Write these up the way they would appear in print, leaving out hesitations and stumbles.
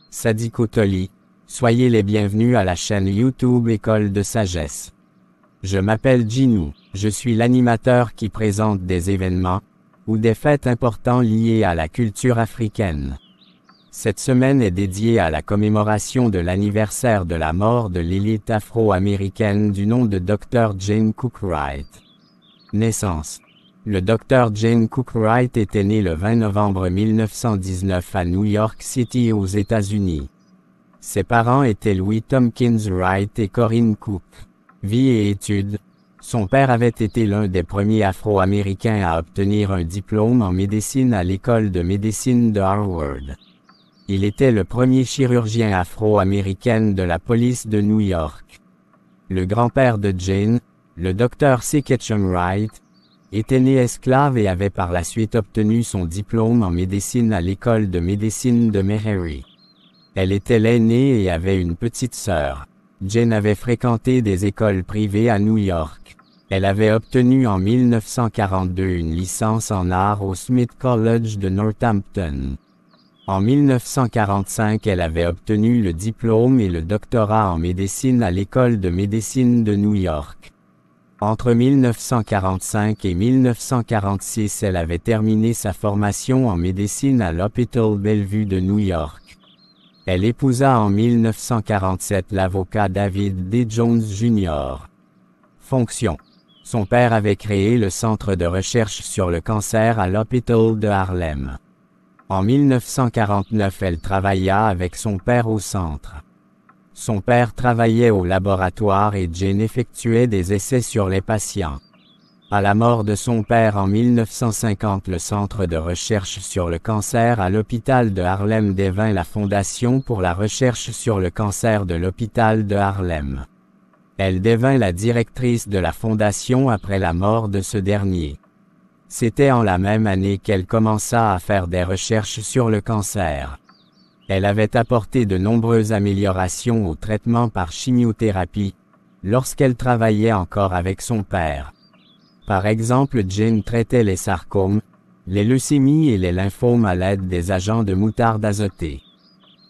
Sadi Kotoli. Soyez les bienvenus à la chaîne YouTube École de Sagesse. Je m'appelle Djinou, je suis l'animateur qui présente des événements ou des faits importants liés à la culture africaine. Cette semaine est dédiée à la commémoration de l'anniversaire de la mort de l'élite afro-américaine du nom de Dr. Jane Cook Wright. Naissance. Le Dr. Jane Cook Wright était né le 20 novembre 1919 à New York City aux États-Unis. Ses parents étaient Louis Tompkins Wright et Corinne Cook. Vie et études. Son père avait été l'un des premiers Afro-Américains à obtenir un diplôme en médecine à l'école de médecine de Harvard. Il était le premier chirurgien afro-américain de la police de New York. Le grand-père de Jane, le Dr. C. Ketchum Wright, était né esclave et avait par la suite obtenu son diplôme en médecine à l'école de médecine de Meharry. Elle était l'aînée et avait une petite sœur. Jane avait fréquenté des écoles privées à New York. Elle avait obtenu en 1942 une licence en art au Smith College de Northampton. En 1945, elle avait obtenu le diplôme et le doctorat en médecine à l'école de médecine de New York. Entre 1945 et 1946, elle avait terminé sa formation en médecine à l'Hôpital Bellevue de New York. Elle épousa en 1947 l'avocat David D. Jones Jr. Fonction. Son père avait créé le Centre de recherche sur le cancer à l'Hôpital de Harlem. En 1949, elle travailla avec son père au centre. Son père travaillait au laboratoire et Jane effectuait des essais sur les patients. À la mort de son père en 1950, le Centre de recherche sur le cancer à l'hôpital de Harlem devint la Fondation pour la recherche sur le cancer de l'hôpital de Harlem. Elle devint la directrice de la fondation après la mort de ce dernier. C'était en la même année qu'elle commença à faire des recherches sur le cancer. Elle avait apporté de nombreuses améliorations au traitement par chimiothérapie, lorsqu'elle travaillait encore avec son père. Par exemple, Jane traitait les sarcomes, les leucémies et les lymphomes à l'aide des agents de moutarde azotée.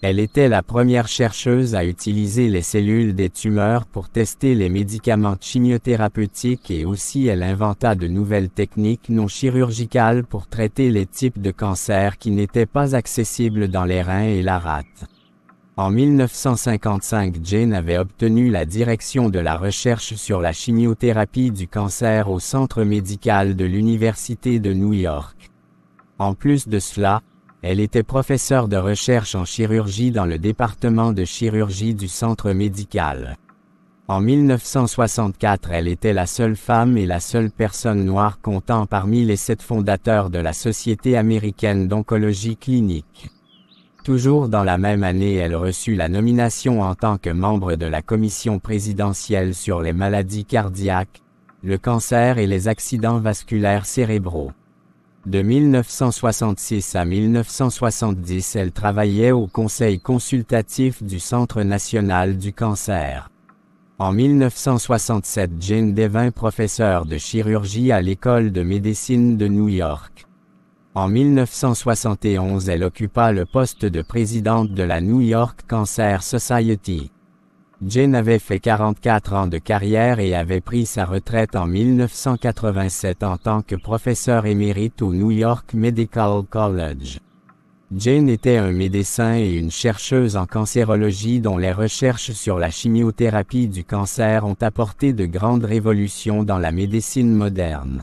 Elle était la première chercheuse à utiliser les cellules des tumeurs pour tester les médicaments chimiothérapeutiques et aussi elle inventa de nouvelles techniques non chirurgicales pour traiter les types de cancers qui n'étaient pas accessibles dans les reins et la rate. En 1955, Jane avait obtenu la direction de la recherche sur la chimiothérapie du cancer au Centre médical de l'Université de New York. En plus de cela, elle était professeure de recherche en chirurgie dans le département de chirurgie du centre médical. En 1964, elle était la seule femme et la seule personne noire comptant parmi les 7 fondateurs de la Société américaine d'oncologie clinique. Toujours dans la même année, elle reçut la nomination en tant que membre de la commission présidentielle sur les maladies cardiaques, le cancer et les accidents vasculaires cérébraux. De 1966 à 1970, elle travaillait au Conseil consultatif du Centre national du cancer. En 1967, Jane devint professeure de chirurgie à l'École de médecine de New York. En 1971, elle occupa le poste de présidente de la New York Cancer Society. Jane avait fait 44 ans de carrière et avait pris sa retraite en 1987 en tant que professeur émérite au New York Medical College. Jane était un médecin et une chercheuse en cancérologie dont les recherches sur la chimiothérapie du cancer ont apporté de grandes révolutions dans la médecine moderne.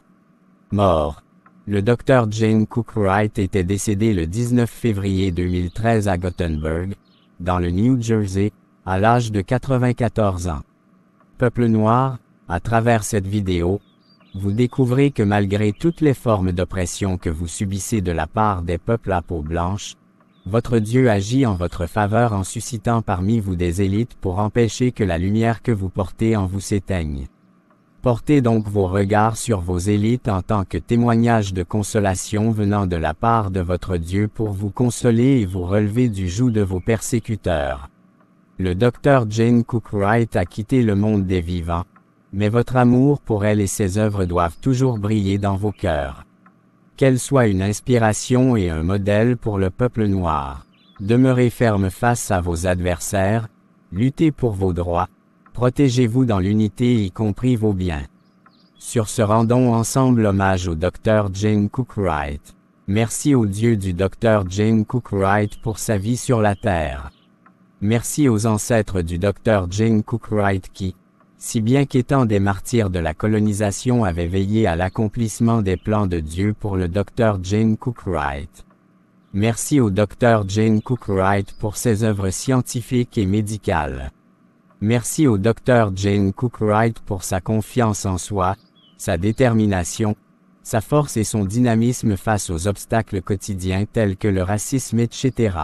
Mort. Le Dr. Jane Cook Wright était décédé le 19 février 2013 à Gothenburg, dans le New Jersey, à l'âge de 94 ans. Peuple noir, à travers cette vidéo, vous découvrez que malgré toutes les formes d'oppression que vous subissez de la part des peuples à peau blanche, votre Dieu agit en votre faveur en suscitant parmi vous des élites pour empêcher que la lumière que vous portez en vous s'éteigne. Portez donc vos regards sur vos élites en tant que témoignage de consolation venant de la part de votre Dieu pour vous consoler et vous relever du joug de vos persécuteurs. Le Dr. Jane Cook Wright a quitté le monde des vivants, mais votre amour pour elle et ses œuvres doivent toujours briller dans vos cœurs. Qu'elle soit une inspiration et un modèle pour le peuple noir. Demeurez ferme face à vos adversaires, luttez pour vos droits, protégez-vous dans l'unité y compris vos biens. Sur ce, rendons ensemble hommage au Dr. Jane Cook-Wright. Merci au Dieu du Dr. Jane Cook-Wright pour sa vie sur la terre. Merci aux ancêtres du Dr. Jane Cook-Wright qui, si bien qu'étant des martyrs de la colonisation, avaient veillé à l'accomplissement des plans de Dieu pour le Dr. Jane Cook-Wright. Merci au Dr. Jane Cook-Wright pour ses œuvres scientifiques et médicales. Merci au Dr. Jane Cook-Wright pour sa confiance en soi, sa détermination, sa force et son dynamisme face aux obstacles quotidiens tels que le racisme, etc.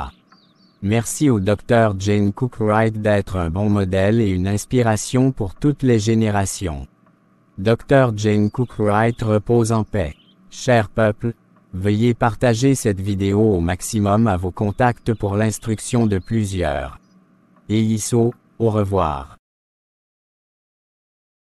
Merci au Dr. Jane Cook-Wright d'être un bon modèle et une inspiration pour toutes les générations. Dr. Jane Cook-Wright repose en paix. Cher peuple, veuillez partager cette vidéo au maximum à vos contacts pour l'instruction de plusieurs. Et ISO, au revoir.